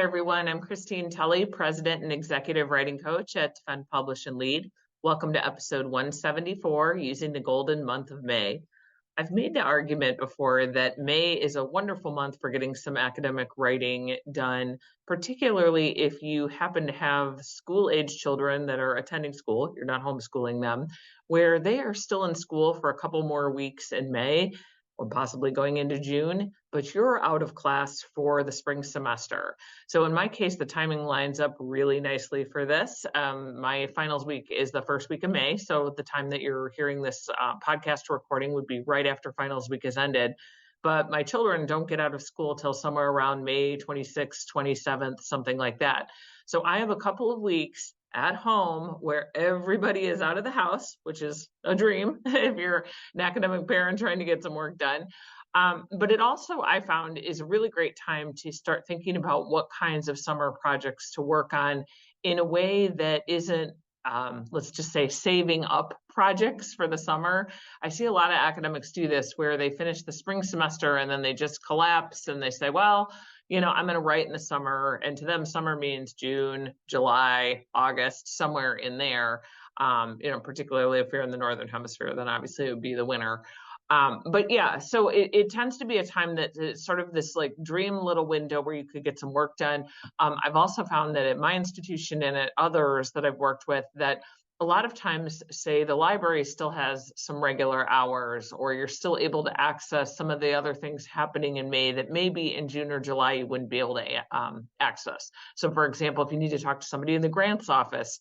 Hi, everyone. I'm Christine Tulley, President and Executive Writing Coach at Defend, Publish, and Lead. Welcome to episode 174, Using the Golden Month of May. I've made the argument before that May is a wonderful month for getting some academic writing done, particularly if you happen to have school-age children that are attending school, you're not homeschooling them, where they are still in school for a couple more weeks in May, or possibly going into June, but you're out of class for the spring semester. So in my case, the timing lines up really nicely for this. My finals week is the first week of May, so the time that you're hearing this podcast recording would be right after finals week has ended. But my children don't get out of school till somewhere around May 26th, 27th, something like that. So I have a couple of weeks at home where everybody is out of the house, which is a dream if you're an academic parent trying to get some work done. But it also, I found, is a really great time to start thinking about what kinds of summer projects to work on in a way that isn't, let's just say, saving up projects for the summer. I see a lot of academics do this where they finish the spring semester and then they just collapse and they say, well, I'm going to write in the summer. And to them, summer means June, July, August, somewhere in there. Particularly if you're in the Northern Hemisphere, then obviously it would be the winter. But yeah, so it tends to be a time that it's sort of this like dream little window where you could get some work done. I've also found that at my institution and at others that I've worked with that a lot of times, say, the library still has some regular hours, or you're still able to access some of the other things happening in May that maybe in June or July you wouldn't be able to access. So, for example, if you need to talk to somebody in the grants office,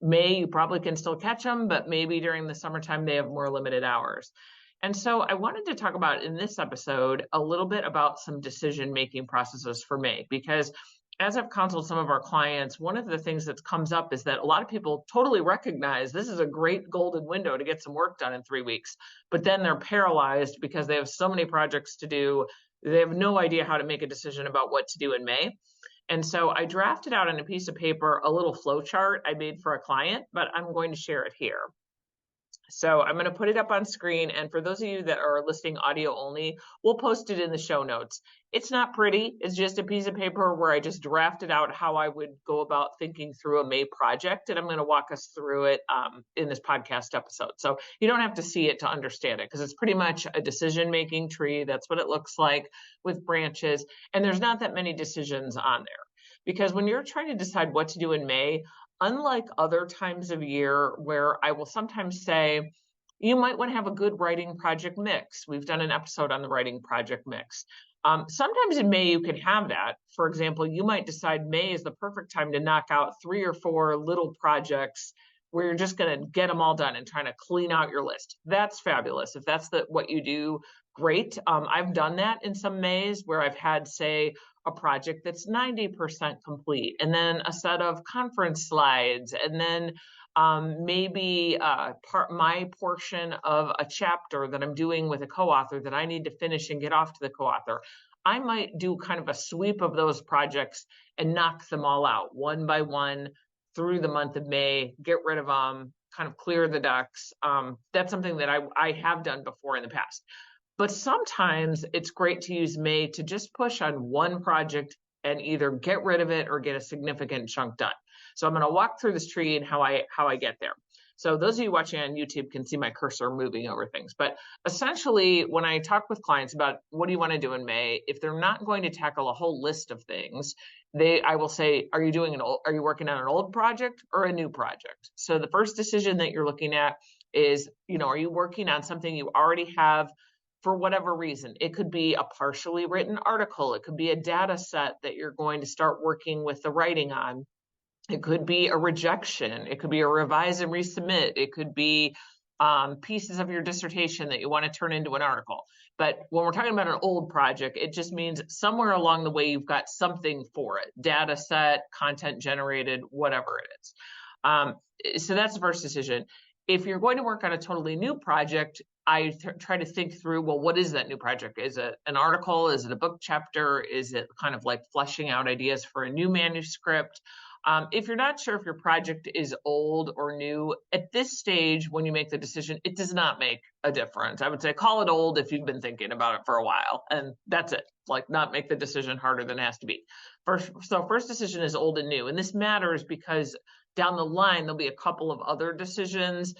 May, you probably can still catch them, but maybe during the summertime, they have more limited hours. And so I wanted to talk about in this episode a little bit about some decision-making processes for May, because as I've counseled some of our clients, one of the things that comes up is that a lot of people totally recognize this is a great golden window to get some work done in 3 weeks, but then they're paralyzed because they have so many projects to do. They have no idea how to make a decision about what to do in May. And so I drafted out on a piece of paper a little flow chart I made for a client, but I'm going to share it here. So I'm going to put it up on screen. And for those of you that are listening audio only, we'll post it in the show notes. It's not pretty. It's just a piece of paper where I just drafted out how I would go about thinking through a May project. And I'm going to walk us through it in this podcast episode. So you don't have to see it to understand it because it's pretty much a decision-making tree. That's what it looks like with branches. And there's not that many decisions on there. Because when you're trying to decide what to do in May, unlike other times of year where I will sometimes say, you might want to have a good writing project mix. We've done an episode on the writing project mix. Sometimes in May, you can have that. For example, you might decide May is the perfect time to knock out 3 or 4 little projects where you're just going to get them all done and trying to clean out your list. That's fabulous. If that's what you do, great. I've done that in some Mays where I've had, say, a project that's 90% complete, and then a set of conference slides, and then maybe my portion of a chapter that I'm doing with a co-author that I need to finish and get off to the co-author. I might do kind of a sweep of those projects and knock them all out one by one through the month of May, get rid of them, kind of clear the decks. That's something that I have done before in the past. But sometimes it's great to use May to just push on one project and either get rid of it or get a significant chunk done. So I'm going to walk through this tree and how I get there. So those of you watching on YouTube can see my cursor moving over things. But essentially, when I talk with clients about what do you want to do in May, if they're not going to tackle a whole list of things, I will say, are you working on an old project or a new project? So the first decision that you're looking at is, are you working on something you already have? For whatever reason, it could be a partially written article. It could be a data set that you're going to start working with the writing on. It could be a rejection. It could be a revise and resubmit. It could be pieces of your dissertation that you want to turn into an article. But when we're talking about an old project, it just means somewhere along the way, you've got something for it, data set, content generated, whatever it is. So that's the first decision. If you're going to work on a totally new project, I try to think through, well, what is that new project? Is it an article? Is it a book chapter? Is it kind of like fleshing out ideas for a new manuscript? If you're not sure if your project is old or new, at this stage, when you make the decision, it does not make a difference. I would say call it old if you've been thinking about it for a while, and that's it. Like, not make the decision harder than it has to be. First decision is old and new. And this matters because down the line, there'll be a couple of other decisions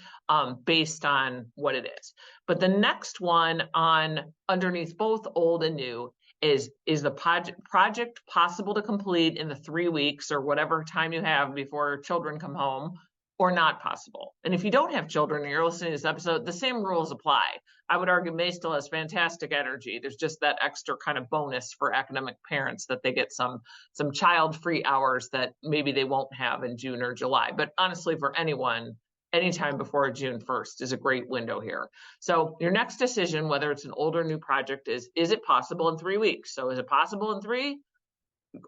based on what it is. But the next one on underneath both old and new is the project possible to complete in the 3 weeks or whatever time you have before children come home, or not possible? And if you don't have children and you're listening to this episode, the same rules apply. I would argue May still has fantastic energy. There's just that extra kind of bonus for academic parents that they get some child-free hours that maybe they won't have in June or July. But honestly, for anyone, anytime before June 1st is a great window here. So your next decision, whether it's an old or new project, is it possible in 3 weeks? So is it possible in 3?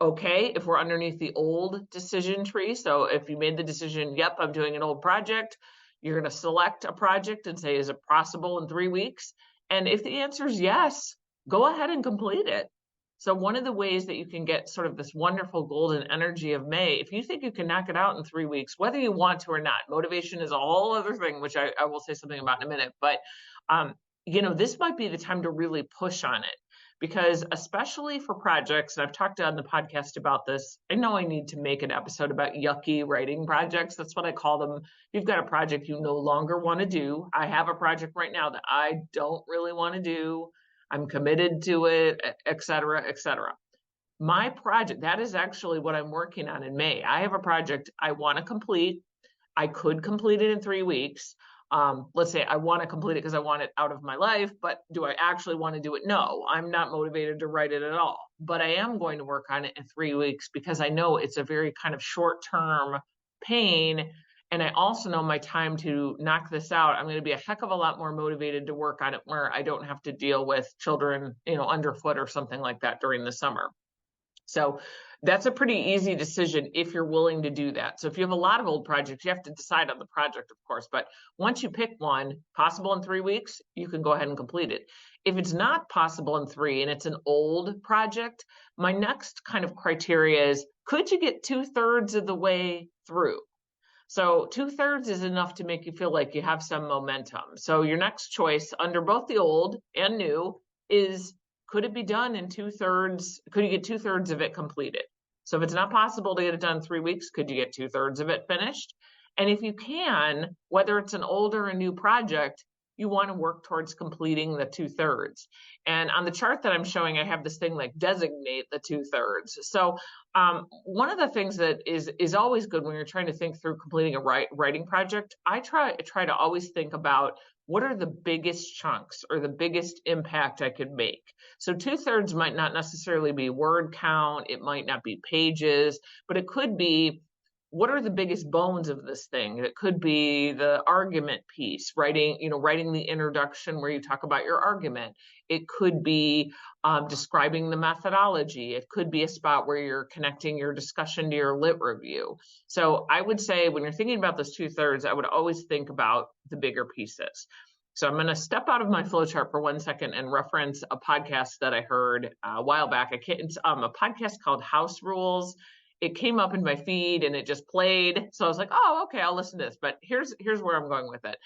Okay, if we're underneath the old decision tree. So if you made the decision, yep, I'm doing an old project, you're going to select a project and say, is it possible in 3 weeks? And if the answer is yes, go ahead and complete it. So one of the ways that you can get sort of this wonderful golden energy of May, if you think you can knock it out in 3 weeks, whether you want to or not, motivation is a whole other thing, which I will say something about in a minute. But, this might be the time to really push on it. Because especially for projects, and I've talked on the podcast about this, I know I need to make an episode about yucky writing projects. That's what I call them. If you've got a project you no longer want to do. I have a project right now that I don't really want to do. I'm committed to it, et cetera, et cetera. My project, that is actually what I'm working on in May. I have a project I want to complete. I could complete it in 3 weeks. Let's say I want to complete it because I want it out of my life, but do I actually want to do it? No, I'm not motivated to write it at all, but I am going to work on it in 3 weeks because I know it's a very kind of short-term pain. And I also know my time to knock this out, I'm going to be a heck of a lot more motivated to work on it where I don't have to deal with children, underfoot or something like that during the summer. So that's a pretty easy decision if you're willing to do that. So if you have a lot of old projects, you have to decide on the project, of course. But once you pick one, possible in 3 weeks, you can go ahead and complete it. If it's not possible in 3 and it's an old project, my next kind of criteria is, could you get 2/3 of the way through? So 2/3 is enough to make you feel like you have some momentum. So your next choice under both the old and new is, could it be done in 2/3? Could you get 2/3 of it completed? So if it's not possible to get it done in 3 weeks, could you get 2/3 of it finished? And if you can, whether it's an old or a new project, you want to work towards completing the 2/3. And on the chart that I'm showing, I have this thing like designate the 2/3. So one of the things that is always good when you're trying to think through completing a writing project, I try to always think about what are the biggest chunks or the biggest impact I could make. So 2/3 might not necessarily be word count, it might not be pages, but it could be, what are the biggest bones of this thing? It could be the argument piece, writing the introduction where you talk about your argument. It could be describing the methodology. It could be a spot where you're connecting your discussion to your lit review. So I would say when you're thinking about those 2/3, I would always think about the bigger pieces. So I'm going to step out of my flowchart for 1 second and reference a podcast that I heard a while back. It's a podcast called House Rules. It came up in my feed and it just played. So I was like, oh, okay, I'll listen to this. But here's where I'm going with it.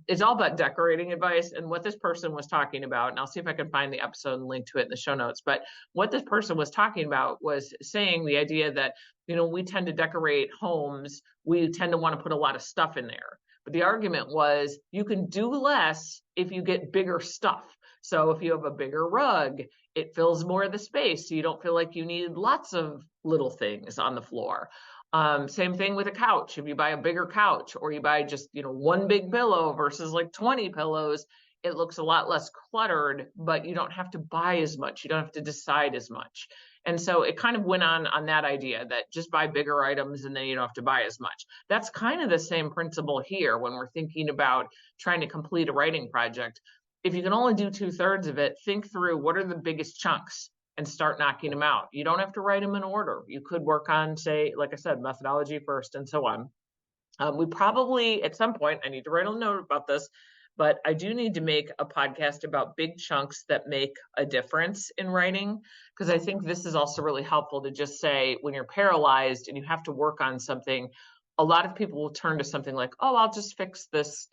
It's all about decorating advice and what this person was talking about. And I'll see if I can find the episode and link to it in the show notes. But what this person was talking about was saying the idea that, we tend to decorate homes. We tend to want to put a lot of stuff in there. But the argument was you can do less if you get bigger stuff. So if you have a bigger rug, it fills more of the space. So you don't feel like you need lots of little things on the floor. Same thing with a couch. If you buy a bigger couch or you buy just, one big pillow versus like 20 pillows, it looks a lot less cluttered, but you don't have to buy as much. You don't have to decide as much. And so it kind of went on that idea that just buy bigger items and then you don't have to buy as much. That's kind of the same principle here when we're thinking about trying to complete a writing project. If you can only do 2/3 of it, think through what are the biggest chunks and start knocking them out. You don't have to write them in order. You could work on, say, like I said, methodology first and so on. We probably, at some point, I need to write a note about this, but I do need to make a podcast about big chunks that make a difference in writing, because I think this is also really helpful to just say when you're paralyzed and you have to work on something, a lot of people will turn to something like, oh, I'll just fix this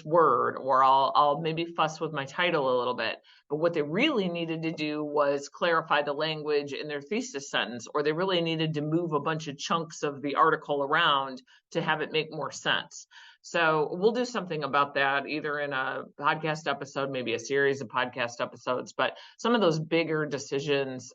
word, or I'll maybe fuss with my title a little bit. But what they really needed to do was clarify the language in their thesis sentence, or they really needed to move a bunch of chunks of the article around to have it make more sense. So we'll do something about that either in a podcast episode, maybe a series of podcast episodes, but some of those bigger decisions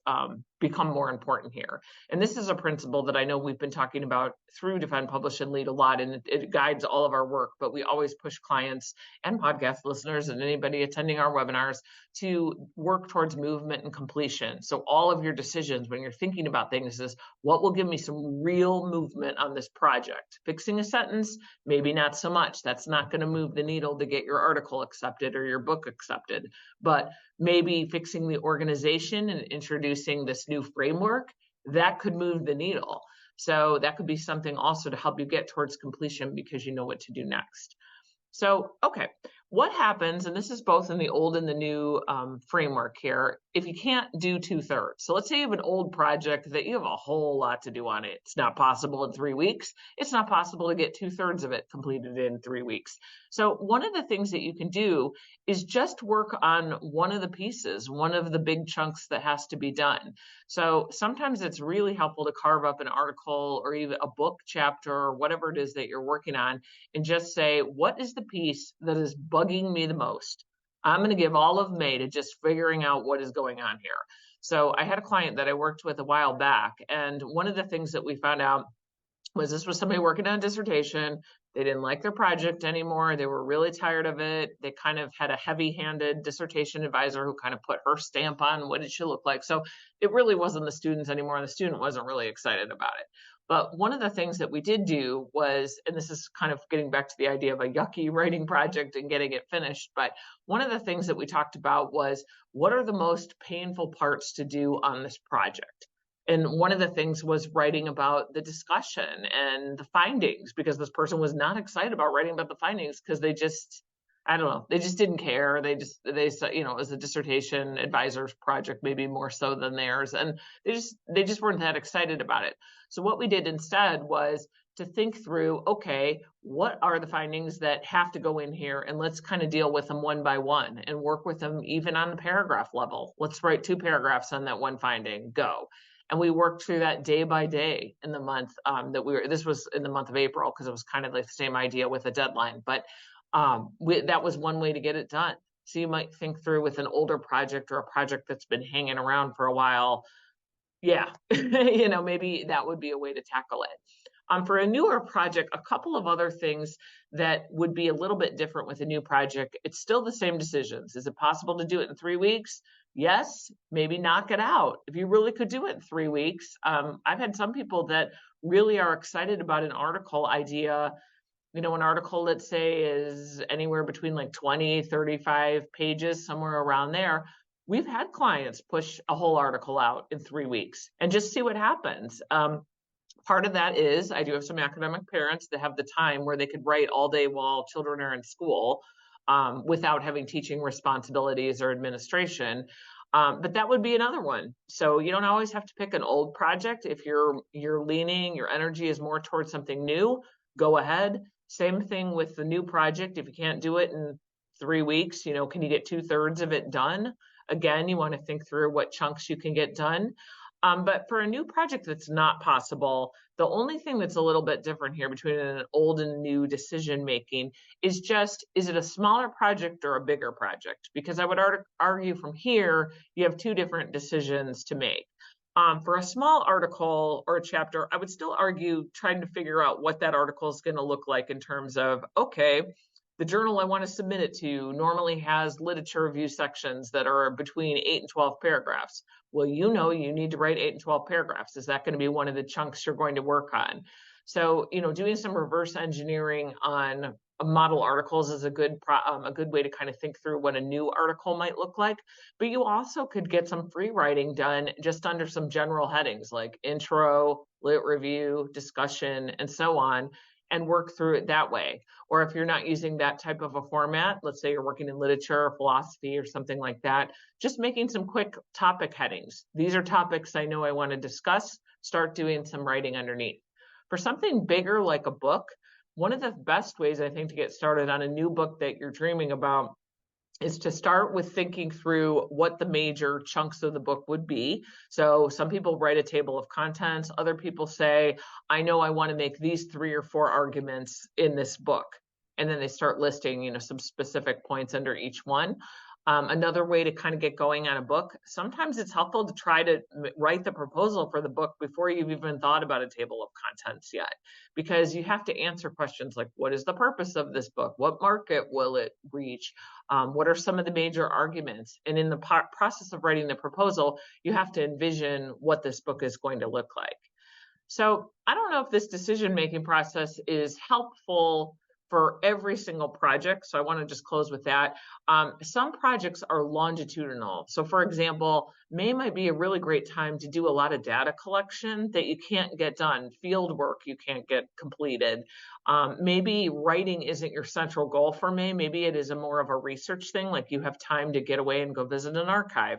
become more important here. And this is a principle that I know we've been talking about through Defend, Publish, and Lead a lot, and it guides all of our work, but we always push clients and podcast listeners and anybody attending our webinars to work towards movement and completion. So all of your decisions when you're thinking about things is what will give me some real movement on this project. Fixing a sentence, maybe not so much. That's not going to move the needle to get your article accepted or your book accepted. But maybe fixing the organization and introducing this new framework, that could move the needle. So that could be something also to help you get towards completion because you know what to do next. So, okay, what happens, and this is both in the old and the new framework here, if you can't do 2/3. So let's say you have an old project that you have a whole lot to do on it. It's not possible in 3 weeks. It's not possible to get 2/3 of it completed in 3 weeks. So one of the things that you can do is just work on one of the pieces, one of the big chunks that has to be done. So sometimes it's really helpful to carve up an article or even a book chapter or whatever it is that you're working on and just say, what is the piece that is bugging me the most? I'm going to give all of May to just figuring out what is going on here. So I had a client that I worked with a while back, and one of the things that we found out was this was somebody working on a dissertation. They didn't like their project anymore. They were really tired of it. They kind of had a heavy-handed dissertation advisor who kind of put her stamp on what it should look like. So it really wasn't the students anymore, and the student wasn't really excited about it. But one of the things that we did do was, and this is kind of getting back to the idea of a yucky writing project and getting it finished, but one of the things that we talked about was, what are the most painful parts to do on this project? And one of the things was writing about the discussion and the findings, because this person was not excited about writing about the findings because they just, I don't know, they just didn't care. They you know, it was a dissertation advisor's project, maybe more so than theirs. And they just weren't that excited about it. So what we did instead was to think through, okay, what are the findings that have to go in here? And let's kind of deal with them one by one and work with them even on the paragraph level. Let's write 2 paragraphs on that one finding, go. And we worked through that day by day in the month this was in the month of April, because it was kind of like the same idea with a deadline. But that was one way to get it done. So you might think through with an older project or a project that's been hanging around for a while. Yeah, you know, maybe that would be a way to tackle it. For a newer project, a couple of other things that would be a little bit different with a new project. It's still the same decisions. Is it possible to do it in 3 weeks? Yes, maybe knock it out. If you really could do it in 3 weeks, I've had some people that really are excited about an article idea. You know, an article, let's say, is anywhere between like 20, 35 pages, somewhere around there. We've had clients push a whole article out in 3 weeks and just see what happens. Part of that is I do have some academic parents that have the time where they could write all day while children are in school without having teaching responsibilities or administration. But that would be another one. So you don't always have to pick an old project. If you're leaning, your energy is more towards something new, go ahead. Same thing with the new project. If you can't do it in 3 weeks, you know, can you get 2/3 of it done? Again, you want to think through what chunks you can get done. But for a new project that's not possible, the only thing that's a little bit different here between an old and new decision making is just, is it a smaller project or a bigger project? Because I would argue from here, you have 2 different decisions to make. For a small article or a chapter, I would still argue trying to figure out what that article is going to look like in terms of, okay, the journal I want to submit it to normally has literature review sections that are between 8 and 12 paragraphs. Well, you know, you need to write 8 and 12 paragraphs. Is that going to be one of the chunks you're going to work on? So, you know, doing some reverse engineering on model articles is a good way to kind of think through what a new article might look like. But you also could get some free writing done just under some general headings like intro, lit review, discussion, and so on, and work through it that way. Or if you're not using that type of a format, let's say you're working in literature or philosophy or something like that, just making some quick topic headings. These are topics I know I want to discuss, start doing some writing underneath. For something bigger like a book, one of the best ways I think to get started on a new book that you're dreaming about is to start with thinking through what the major chunks of the book would be. So some people write a table of contents. Other people say, I know I want to make these 3 or 4 arguments in this book. And then they start listing, some specific points under each one. Another way to kind of get going on a book, sometimes it's helpful to try to write the proposal for the book before you've even thought about a table of contents yet, because you have to answer questions like, what is the purpose of this book? What market will it reach? What are some of the major arguments? And in the process of writing the proposal, you have to envision what this book is going to look like. So I don't know if this decision-making process is helpful for every single project. So I want to just close with that. Some projects are longitudinal. So for example, May might be a really great time to do a lot of data collection that you can't get done, field work you can't get completed. Maybe writing isn't your central goal for May. Maybe it is more of a research thing, like you have time to get away and go visit an archive.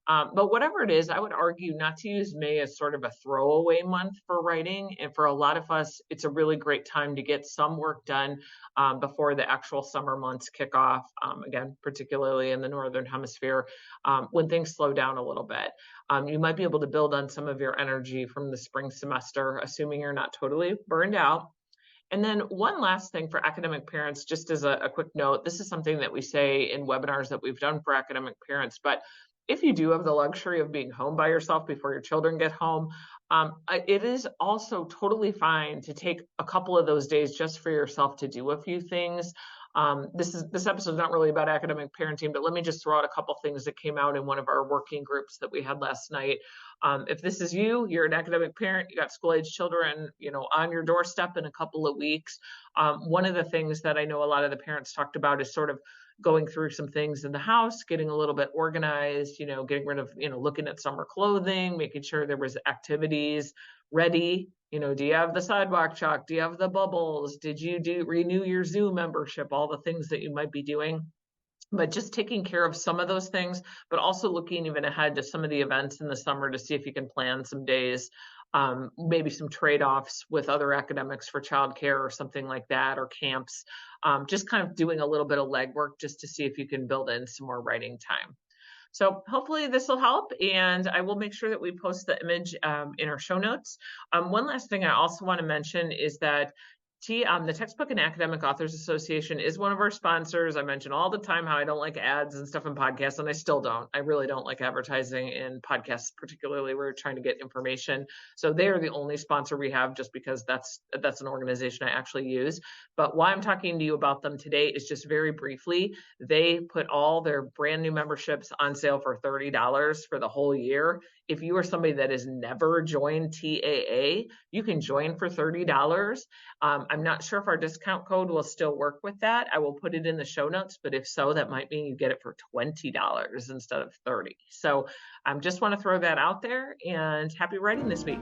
But whatever it is, I would argue not to use May as sort of a throwaway month for writing. And for a lot of us, it's a really great time to get some work done before the actual summer months kick off, again, particularly in the Northern Hemisphere, when things slow down a little bit. You might be able to build on some of your energy from the spring semester, assuming you're not totally burned out. And then one last thing for academic parents, just as a quick note, this is something that we say in webinars that we've done for academic parents, but if you do have the luxury of being home by yourself before your children get home, it is also totally fine to take a couple of those days just for yourself to do a few things. This episode is not really about academic parenting, but let me just throw out a couple things that came out in one of our working groups that we had last night. If this is you, you're an academic parent, you got school-age children, on your doorstep in a couple of weeks. One of the things that I know a lot of the parents talked about is sort of going through some things in the house, getting a little bit organized, getting rid of, looking at summer clothing, making sure there was activities ready. Do you have the sidewalk chalk? Do you have the bubbles? Did you renew your Zoom membership? All the things that you might be doing. But just taking care of some of those things, but also looking even ahead to some of the events in the summer to see if you can plan some days, maybe some trade-offs with other academics for childcare or something like that, or camps, just kind of doing a little bit of legwork just to see if you can build in some more writing time. So hopefully this will help, and I will make sure that we post the image in our show notes. One last thing I also want to mention is that the Textbook and Academic Authors Association is one of our sponsors. I mention all the time how I don't like ads and stuff in podcasts, and I still don't. I really don't like advertising in podcasts, particularly where we're trying to get information. So they are the only sponsor we have, just because that's an organization I actually use. But why I'm talking to you about them today is just very briefly, they put all their brand new memberships on sale for $30 for the whole year. If you are somebody that has never joined TAA, you can join for $30. I'm not sure if our discount code will still work with that. I will put it in the show notes, but if so, that might mean you get it for $20 instead of $30. So just want to throw that out there, and happy writing this week.